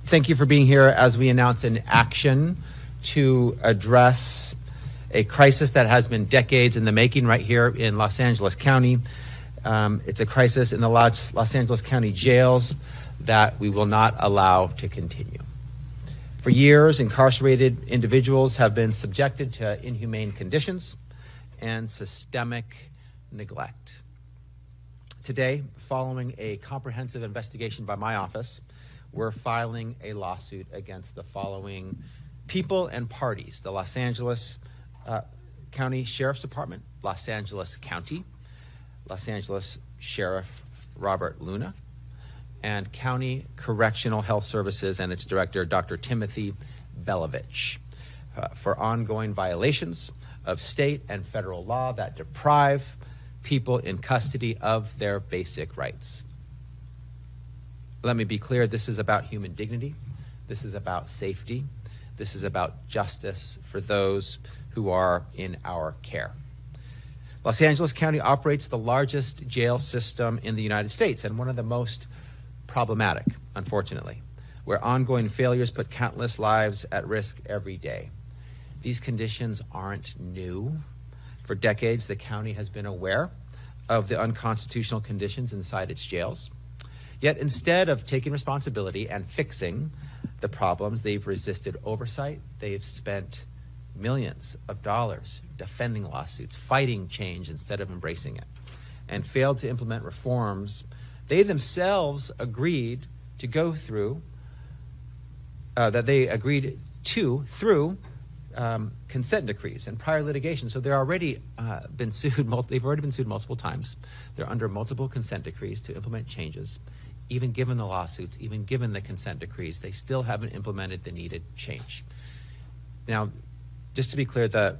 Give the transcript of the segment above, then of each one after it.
Thank you for being here as we announce an action to address a crisis that has been decades in the making right here in Los Angeles County. It's a crisis in the Los Angeles County jails that we will not allow to continue. For years, incarcerated individuals have been subjected to inhumane conditions and systemic neglect. Today, following a comprehensive investigation by my office, we're filing a lawsuit against the following people and parties: the Los Angeles County Sheriff's Department, Los Angeles County, Los Angeles Sheriff Robert Luna, and County Correctional Health Services and its director, Dr. Timothy Belovich, for ongoing violations of state and federal law that deprive people in custody of their basic rights. Let me be clear, this is about human dignity, this is about safety, this is about justice for those who are in our care. Los Angeles County operates the largest jail system in the United States, and one of the most problematic, unfortunately, where ongoing failures put countless lives at risk every day. These conditions aren't new. For decades, the county has been aware of the unconstitutional conditions inside its jails. Yet instead of taking responsibility and fixing the problems, they've resisted oversight. They've spent millions of dollars defending lawsuits, fighting change instead of embracing it, and failed to implement reforms they themselves agreed to go through, through consent decrees and prior litigation. So they're already been sued. They've already been sued multiple times. They're under multiple consent decrees to implement changes. Even given the lawsuits, even given the consent decrees, they still haven't implemented the needed change. Now, just to be clear, the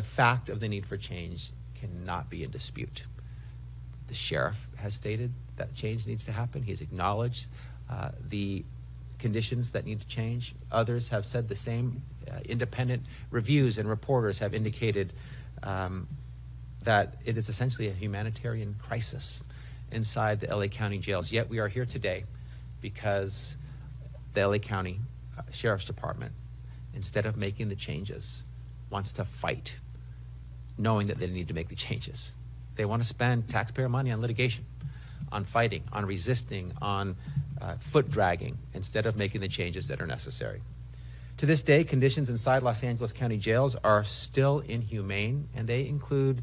fact of the need for change cannot be in dispute. The sheriff has stated that change needs to happen. He's acknowledged the conditions that need to change. Others have said the same. Independent reviews and reporters have indicated that it is essentially a humanitarian crisis inside the LA County jails. Yet we are here today because the LA County Sheriff's Department, instead of making the changes, wants to fight, knowing that they need to make the changes. They want to spend taxpayer money on litigation, on fighting, on resisting, on foot dragging, instead of making the changes that are necessary. To this day, conditions inside Los Angeles County jails are still inhumane, and they include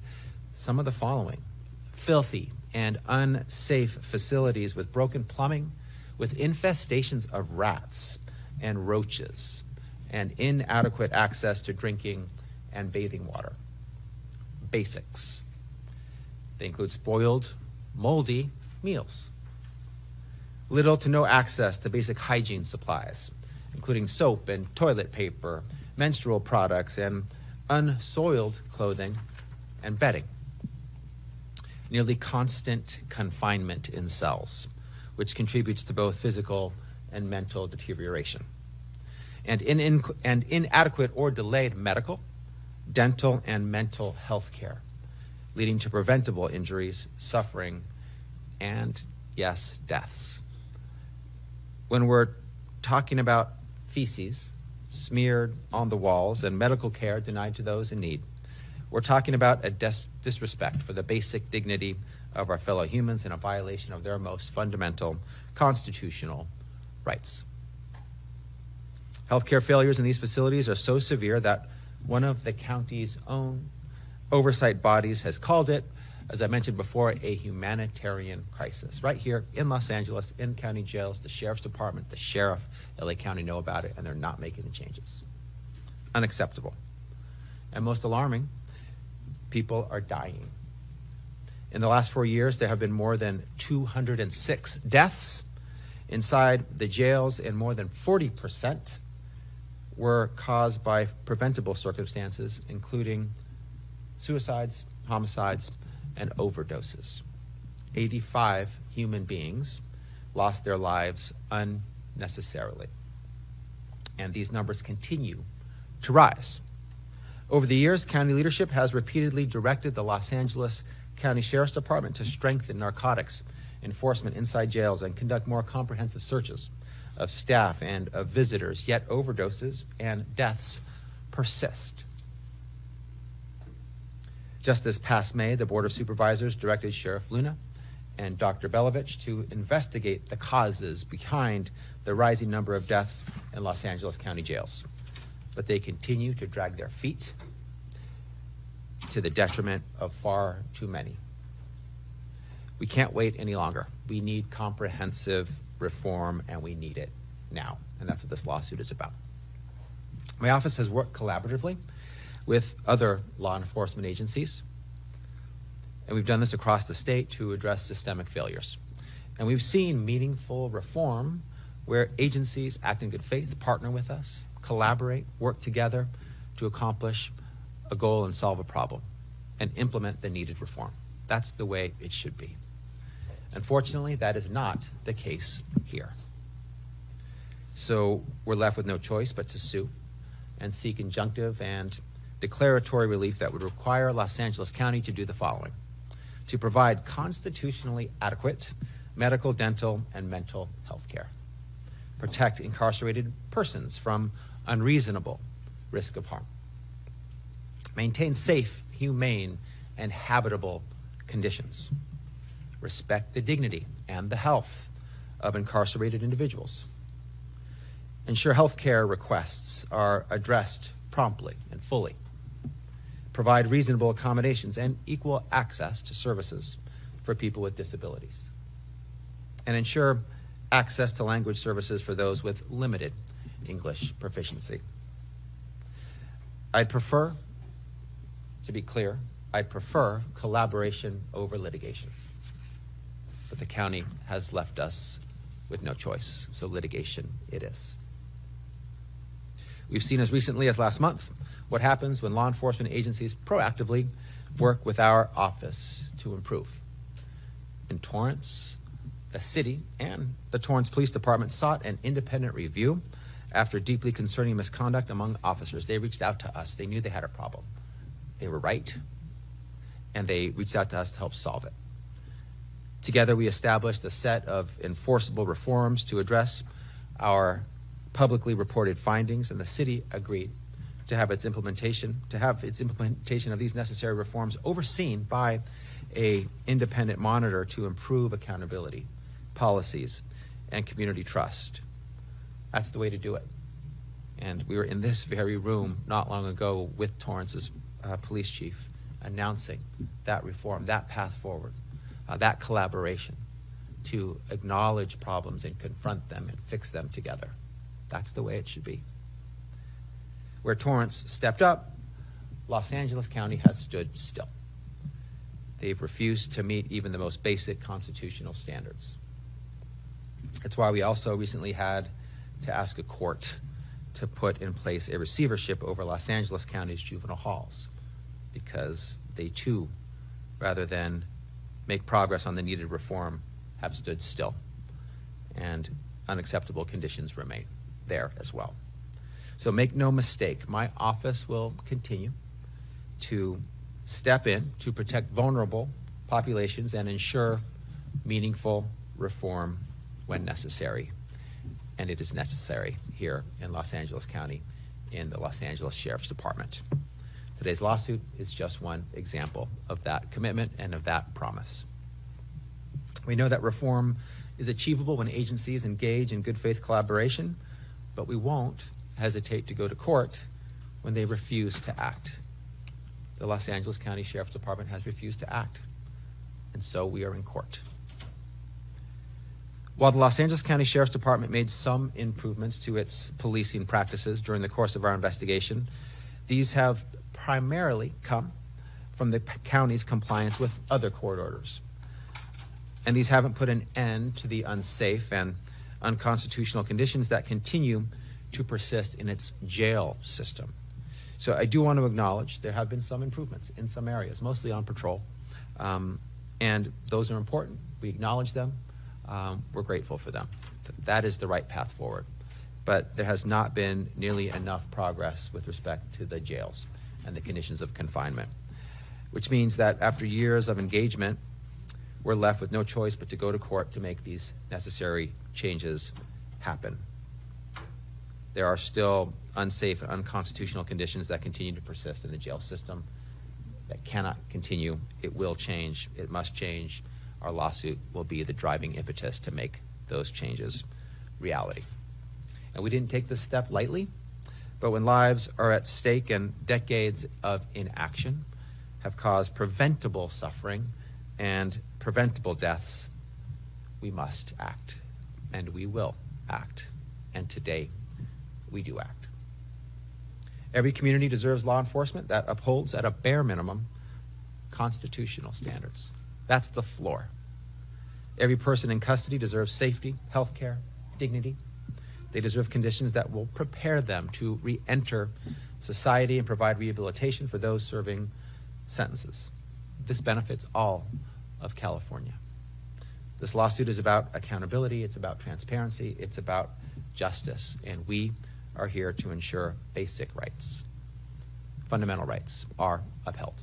some of the following: filthy and unsafe facilities with broken plumbing, with infestations of rats and roaches, and inadequate access to drinking and bathing water. Basics. They include spoiled, moldy meals, little to no access to basic hygiene supplies, including soap and toilet paper, menstrual products, and unsoiled clothing and bedding. Nearly constant confinement in cells, which contributes to both physical and mental deterioration. And inadequate or delayed medical, dental, and mental health care, leading to preventable injuries, suffering, and, yes, deaths. When we're talking about feces smeared on the walls and medical care denied to those in need, we're talking about a disrespect for the basic dignity of our fellow humans and a violation of their most fundamental constitutional rights. Healthcare failures in these facilities are so severe that one of the county's own oversight bodies has called it, as I mentioned before, a humanitarian crisis. Right here in Los Angeles, in county jails, the Sheriff's Department, the sheriff, LA County know about it, and they're not making the changes. Unacceptable. And most alarming, people are dying. In the last 4 years, there have been more than 206 deaths inside the jails, and more than 40% were caused by preventable circumstances, including suicides, homicides, and overdoses. 85 human beings lost their lives unnecessarily. And these numbers continue to rise. Over the years, county leadership has repeatedly directed the Los Angeles County Sheriff's Department to strengthen narcotics enforcement inside jails and conduct more comprehensive searches of staff and of visitors, yet overdoses and deaths persist. Just this past May, the Board of Supervisors directed Sheriff Luna and Dr. Belovich to investigate the causes behind the rising number of deaths in Los Angeles County jails. But they continue to drag their feet to the detriment of far too many. We can't wait any longer. We need comprehensive reform, and we need it now. And that's what this lawsuit is about. My office has worked collaboratively with other law enforcement agencies, and we've done this across the state to address systemic failures. And we've seen meaningful reform where agencies act in good faith, partner with us, collaborate, work together to accomplish a goal and solve a problem and implement the needed reform. That's the way it should be. Unfortunately, that is not the case here. So we're left with no choice but to sue and seek injunctive and declaratory relief that would require Los Angeles County to do the following: to provide constitutionally adequate medical, dental, and mental health care, protect incarcerated persons from unreasonable risk of harm, maintain safe, humane, and habitable conditions, respect the dignity and the health of incarcerated individuals, ensure health care requests are addressed promptly and fully, provide reasonable accommodations and equal access to services for people with disabilities, and ensure access to language services for those with limited English proficiency. I'd prefer, to be clear, I'd prefer collaboration over litigation. But the county has left us with no choice, so litigation it is. We've seen as recently as last month what happens when law enforcement agencies proactively work with our office to improve. In Torrance, the city and the Torrance Police Department sought an independent review after deeply concerning misconduct among officers. They reached out to us. They knew they had a problem. They were right, and they reached out to us to help solve it. Together, we established a set of enforceable reforms to address our publicly reported findings, and the city agreed to have its implementation of these necessary reforms overseen by an independent monitor to improve accountability, policies, and community trust. That's the way to do it. And we were in this very room not long ago with Torrance's police chief announcing that reform, that path forward, that collaboration to acknowledge problems and confront them and fix them together. That's the way it should be. Where Torrance stepped up, Los Angeles County has stood still. They've refused to meet even the most basic constitutional standards. That's why we also recently had to ask a court to put in place a receivership over Los Angeles County's juvenile halls, because they too, rather than make progress on the needed reform, have stood still, and unacceptable conditions remain there as well. So make no mistake, my office will continue to step in to protect vulnerable populations and ensure meaningful reform when necessary. And it is necessary here in Los Angeles County in the Los Angeles Sheriff's Department. Today's lawsuit is just one example of that commitment and of that promise. We know that reform is achievable when agencies engage in good faith collaboration, but we won't hesitate to go to court when they refuse to act. The Los Angeles County Sheriff's Department has refused to act, and so we are in court. While the Los Angeles County Sheriff's Department made some improvements to its policing practices during the course of our investigation, these have primarily come from the county's compliance with other court orders. And these haven't put an end to the unsafe and unconstitutional conditions that continue to persist in its jail system. So I do want to acknowledge there have been some improvements in some areas, mostly on patrol. And those are important. We acknowledge them. We're grateful for them. That is the right path forward. But there has not been nearly enough progress with respect to the jails and the conditions of confinement, which means that after years of engagement, we're left with no choice but to go to court to make these necessary changes happen. There are still unsafe and unconstitutional conditions that continue to persist in the jail system. That cannot continue. It will change. It must change. Our lawsuit will be the driving impetus to make those changes reality. And we didn't take this step lightly, but when lives are at stake and decades of inaction have caused preventable suffering and preventable deaths, we must act, and we will act. And today, we do act. Every community deserves law enforcement that upholds, at a bare minimum, constitutional standards. That's the floor. Every person in custody deserves safety, health care, dignity. They deserve conditions that will prepare them to re-enter society and provide rehabilitation for those serving sentences. This benefits all of California. This lawsuit is about accountability, it's about transparency, it's about justice, and we are here to ensure basic rights, fundamental rights, are upheld.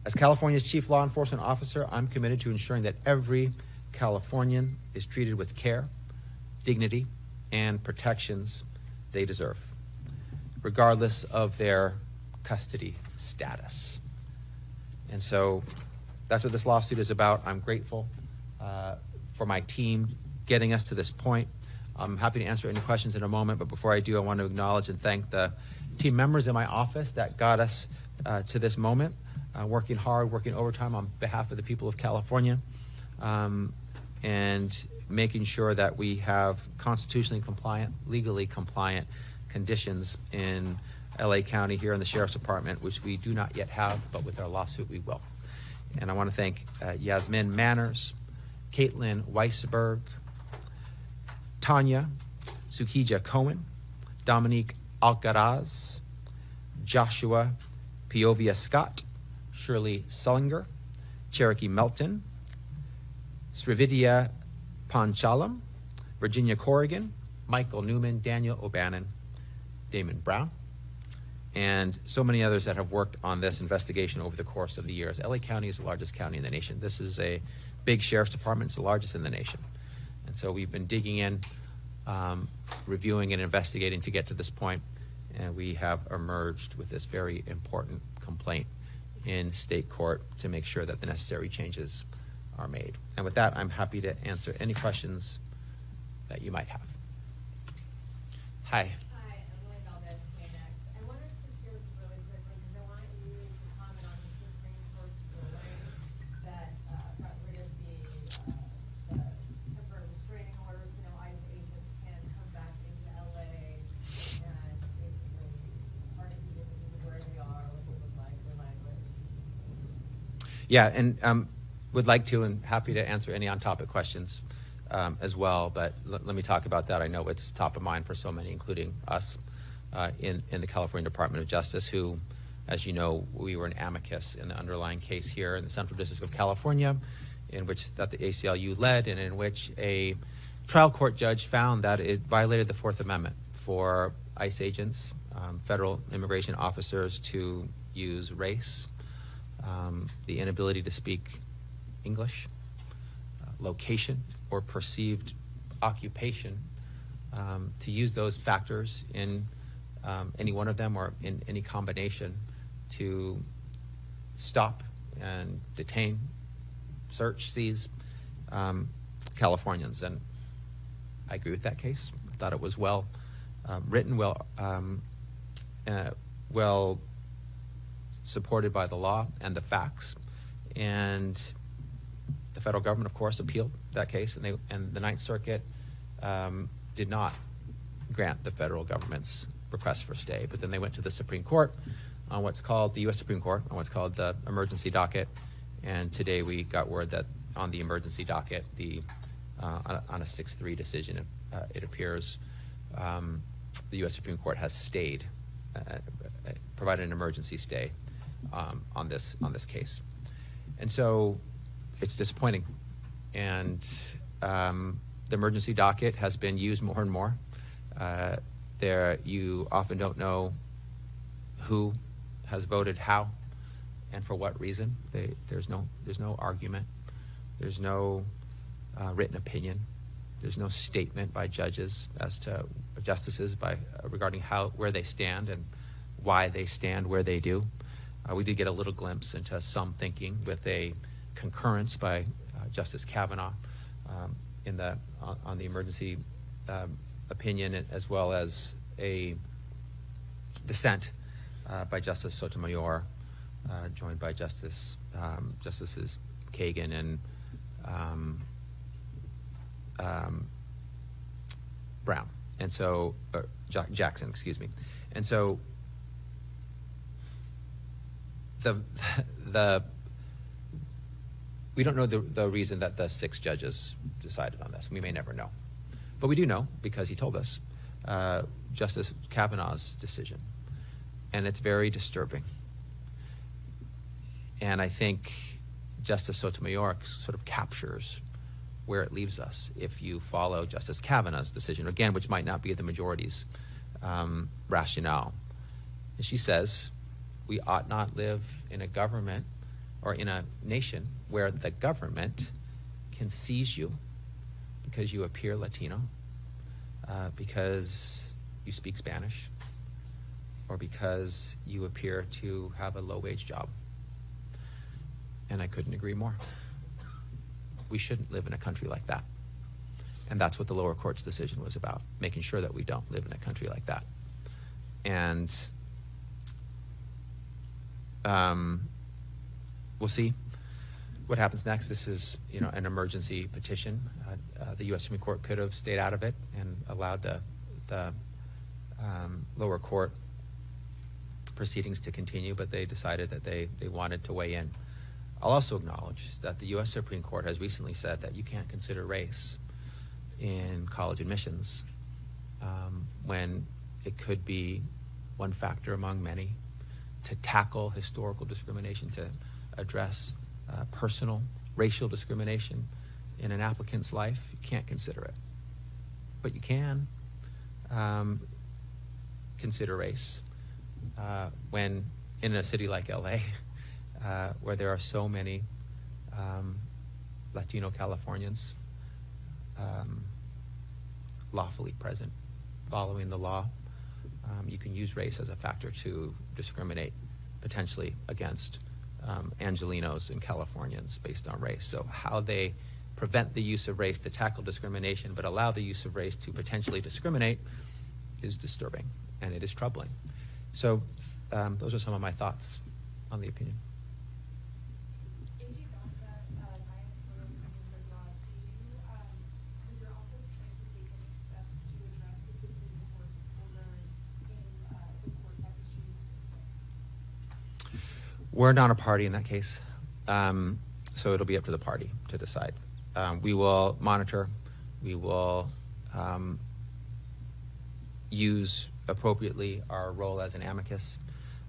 As California's Chief Law Enforcement Officer, I'm committed to ensuring that every Californian is treated with care, dignity, and protections they deserve, regardless of their custody status. And so that's what this lawsuit is about. I'm grateful for my team getting us to this point. I'm happy to answer any questions in a moment, but before I do, I want to acknowledge and thank the team members in my office that got us to this moment, working hard, working overtime on behalf of the people of California, and making sure that we have constitutionally compliant, legally compliant conditions in LA County here in the Sheriff's Department, which we do not yet have, but with our lawsuit we will. And I want to thank Yasmin Manners, Caitlin Weisberg, Tanya Sukija Cohen, Dominique Alcaraz, Joshua Piovia Scott, Shirley Sullinger, Cherokee Melton, Srividya Panchalam, Virginia Corrigan, Michael Newman, Daniel O'Bannon, Damon Brown, and so many others that have worked on this investigation over the course of the years. LA County is the largest county in the nation. This is a big sheriff's department. It's the largest in the nation. And so we've been digging in, reviewing and investigating to get to this point, and we have emerged with this very important complaint in state court to make sure that the necessary changes are made. And with that, I'm happy to answer any questions that you might have. Hi. Yeah, and would like to and happy to answer any on-topic questions as well, but let me talk about that. I know it's top of mind for so many, including us in the California Department of Justice, who, as you know, we were an amicus in the underlying case here in the Central District of California, in which that the ACLU led, and in which a trial court judge found that it violated the Fourth Amendment for ICE agents, federal immigration officers, to use race, the inability to speak English, location, or perceived occupation, to use those factors in any one of them or in any combination to stop and detain, search, seize Californians. And I agree with that case. I thought it was well written, well supported by the law and the facts. And the federal government, of course, appealed that case, and the Ninth Circuit did not grant the federal government's request for stay. But then they went to the Supreme Court on what's called, the U.S. Supreme Court, on what's called the emergency docket. And today we got word that on the emergency docket, on a 6-3 decision, it appears the U.S. Supreme Court has stayed, provided an emergency stay on this case. And so it's disappointing. And the emergency docket has been used more and more. You often don't know who has voted how, and for what reason. There's no argument. There's no written opinion. There's no statement by judges as to justices regarding where they stand and why they stand where they do. We did get a little glimpse into some thinking with a concurrence by Justice Kavanaugh on the emergency opinion, as well as a dissent by Justice Sotomayor, joined by Justices Kagan and Brown, and so Jackson, excuse me. And so we don't know the reason that the 6 judges decided on this. We may never know. But we do know, because he told us, Justice Kavanaugh's decision. And it's very disturbing. And I think Justice Sotomayor sort of captures where it leaves us if you follow Justice Kavanaugh's decision, again, which might not be the majority's rationale. And she says, we ought not live in a government or in a nation where the government can seize you because you appear Latino, because you speak Spanish, or because you appear to have a low-wage job. And I couldn't agree more. We shouldn't live in a country like that. And that's what the lower court's decision was about, making sure that we don't live in a country like that. And we'll see what happens next. This is, an emergency petition. The U.S. Supreme Court could have stayed out of it and allowed the lower court proceedings to continue, but they decided that they wanted to weigh in. I'll also acknowledge that the U.S. Supreme Court has recently said that you can't consider race in college admissions when it could be one factor among many to tackle historical discrimination, to address personal racial discrimination in an applicant's life. You can't consider it. But you can consider race when in a city like LA, where there are so many Latino Californians lawfully present, following the law. You can use race as a factor to discriminate potentially against Angelenos and Californians based on race. So how they prevent the use of race to tackle discrimination but allow the use of race to potentially discriminate is disturbing, and it is troubling. So those are some of my thoughts on the opinion. AG Bonta, bias for Bloomberg Law, does your office plan to take any steps to address specifically the court's order in the court that issued this way? We're not a party in that case, so it'll be up to the party to decide. We will monitor. We will use appropriately our role as an amicus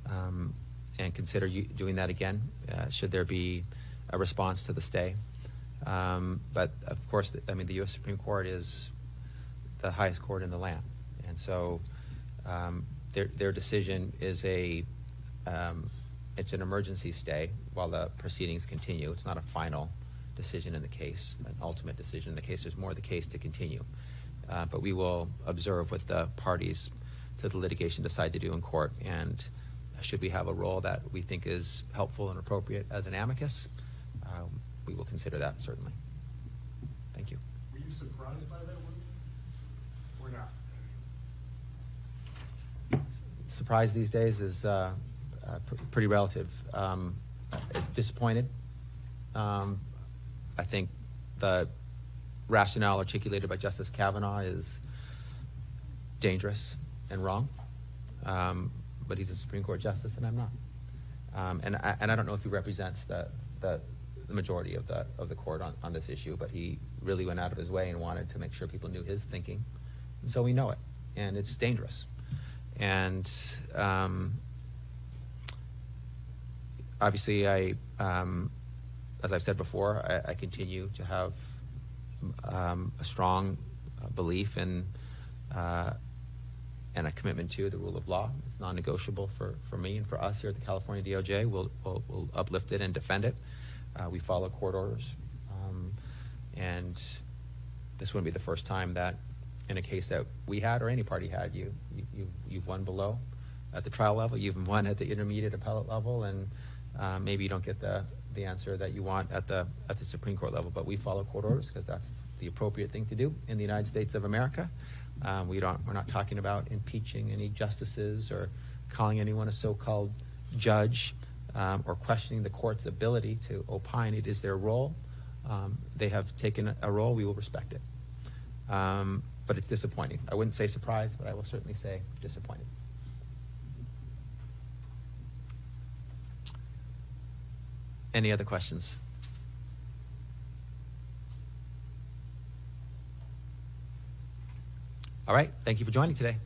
and consider doing that again should there be a response to the stay. But of course, the U.S. Supreme Court is the highest court in the land, and so their decision is it's an emergency stay while the proceedings continue. It's not a final decision in the case, an ultimate decision in the case. There's more of the case to continue. But we will observe what the parties to the litigation decide to do in court, and should we have a role that we think is helpful and appropriate as an amicus, we will consider that, certainly. Thank you. Were you surprised by that ruling or not? Surprise these days is pretty relative. Disappointed. I think the rationale articulated by Justice Kavanaugh is dangerous and wrong, but he's a Supreme Court justice and I'm not. And I don't know if he represents the majority of the court on this issue, but he really went out of his way and wanted to make sure people knew his thinking, and so we know it, and it's dangerous. And obviously, as I've said before, I continue to have a strong belief in and a commitment to the rule of law. It's non-negotiable for me and for us here at the California DOJ. We'll uplift it and defend it. We follow court orders. And this wouldn't be the first time that in a case that we had or any party had, you've won below at the trial level, you've won at the intermediate appellate level, and maybe you don't get the answer that you want at the Supreme Court level. But we follow court orders because that's the appropriate thing to do in the United States of America. We're not talking about impeaching any justices or calling anyone a so-called judge or questioning the court's ability to opine. It is their role. They have taken a role. We will respect it. But it's disappointing. I wouldn't say surprised, but I will certainly say disappointed. Any other questions? All right. Thank you for joining today.